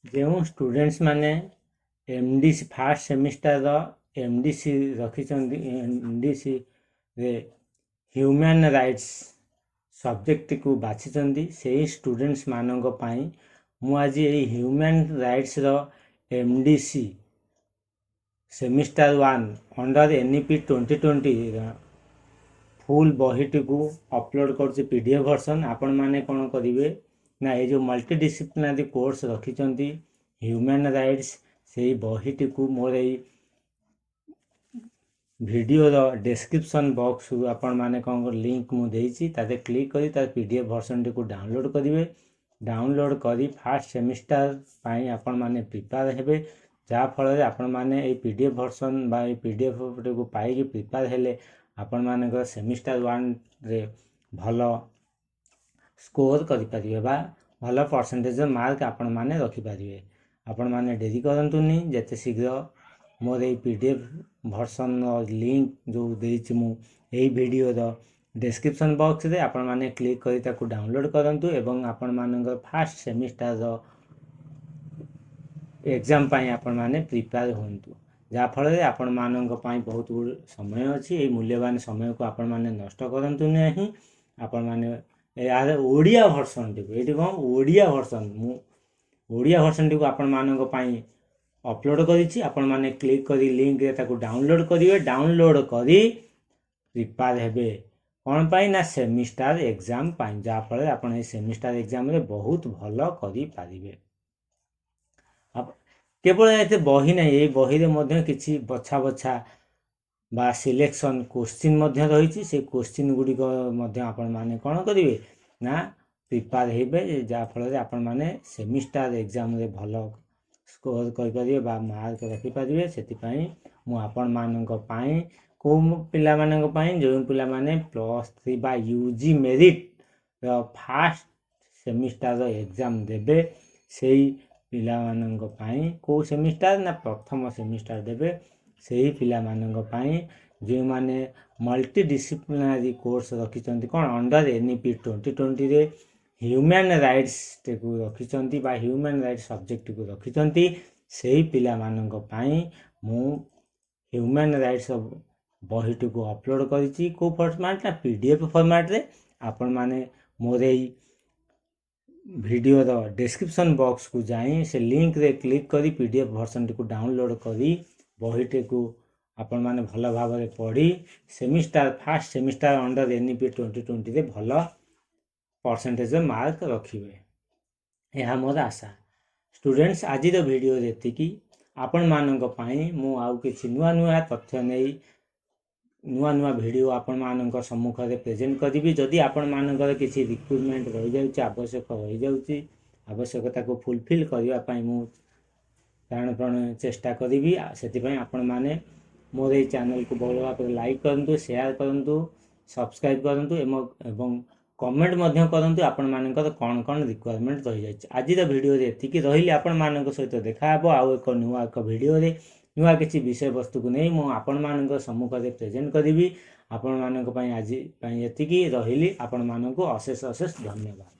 जो स्टूडेंट्स माने MDC first semester MDC रखिछन्ती एमडीसी रे ह्यूमन राइट्स सब्जेक्ट को बाछिछन्ती से स्टूडेंट्स मानक पई मु आज ए ह्यूमन राइट्स रो MDC semester 1 under NEP 2020 full बहीटी को अपलोड कर पीडीएफ वर्जन आपण माने कोन करिवे ना ये जो मल्टीडिसिप्लिनरी कोर्स रखिछन्ती ह्यूमन राइट्स से बहीटी को मोर वीडियो डिस्क्रिप्शन बॉक्स आपण माने कौन लिंक मु देइछि ताते क्लिक करी तार पीडीएफ वर्जन टी को डाउनलोड करिवे। डाउनलोड करी फास्ट सेमिस्टर पाई आपण माने प्रिपेयर हेबे जा फल आपण माने ए पीडीएफ वर्जन बा ए पीडीएफ को पाई कि प्रिपेयर हेले आपण माने सेमिस्टर 1 रे भलो स्कोर करि परिबे बा भलो परसेंटेज मार्क आपण माने रखि परिबे। आपण माने डेरी करंतुनी जते शीघ्र मोर ए पीडीएफ वर्जन लिंक जो देइछि मु ए वीडियो रो डिस्क्रिप्शन बॉक्स रे आपण माने क्लिक करी ताकू डाउनलोड करंतु एवं आपण मानकर फास्ट सेमिस्टर रो एग्जाम पाई आपण माने प्रिपेयर होंतु जा फल रे आपण मानक पाई बहुत समय अछि। ए मूल्यवान समय को आपण माने नष्ट करंतु नहीं। आपण माने यार ओडिया वर्जन टी एटी कोन ओडिया वर्जन मु ओडिया वर्जन टी को आपण मानक पाई अपलोड करिछि। आपण माने क्लिक करी लिंक रे ताकू डाउनलोड करिवे। डाउनलोड करी प्रिपेयर हेबे कोन पाई ना सेमिस्टर एग्जाम पाई जा फल आपण ए सेमिस्टर एग्जाम रे बहुत भलो करि पारिबे। अब केवल एते बही नै ए बही रे मध्ये किछि बछा बछा बा सिलेक्शन क्वेश्चन मध्ये रहिछि से क्वेश्चन गुडी को मध्ये आपण माने कोन करिवे ना प्रिपेयर हेबे जा फल रे आपण माने सेमिस्टर एग्जाम रे भलो स्कोर करि परिबे बा मार्क रखि परिबे। सेति पई मु आपण मानक पई को पिला मानक पई जो पिला माने +3 बा यूजी मेरिट रो फास्ट सेमिस्टर रो एग्जाम देबे सेही पिला मानक पई को सेमिस्टर ना प्रथम सेमिस्टर देबे सेही पिला मानक पई जे माने मल्टीडिसिप्लिनरी कोर्स रखिछन्ती कोन अंडर एनईपी 2020 रे ह्यूमन राइट्स को रखिछन्ती बा ह्यूमन राइट्स सब्जेक्ट को रखिछन्ती सेही पिला मानक पई मु ह्यूमन राइट्स बहीटी को अपलोड करिछि को फॉर्मेट ना पीडीएफ फॉर्मेट रे आपण माने मोर वीडियो रो डिस्क्रिप्शन बॉक्स को जाई से लिंक रे क्लिक करी पीडीएफ वर्जन टी को डाउनलोड करी बहीटी को आपण माने भलो भाव रे पढ़ी semester fast semester under NEP 2020 रे भलो परसेंटेज मार्क रखिबे यह मोर आशा। स्टूडेंट्स आज रो वीडियो रेतिकी आपण मानक पई मु आउ किछि नुआ नुआ तथ्य नै नुआ नुआ वीडियो आपण मानक सम्मुख रे प्रेजेंट करिवि। जदि आपण मानकर किछि रिक्वायरमेंट रहि जाउछि आवश्यक रहि जाउछि आवश्यकता को फुलफिल करिवा पई मु प्राण चेष्टा करिवि। सेति पई आपण माने मोर ए चैनल को बहुत भाव लाइक करंतु शेयर करंतु सब्सक्राइब करंतु एवं कमेंट मध्य करंतु आपण मानकर कोन कोन रिक्वायरमेंट रहि जाइछ। आज रो वीडियो रे एतिकी रहिली आपण मानक सहित देखा हबो आउ एक नुआ एक वीडियो रे नुआ किछि विषय वस्तु को नै मु आपण मानक सम्मुख रे प्रेजेंट करिवि। आपण मानक पई आज पई एतिकी रहिली आपण मानक अशेष अशेष धन्यवाद।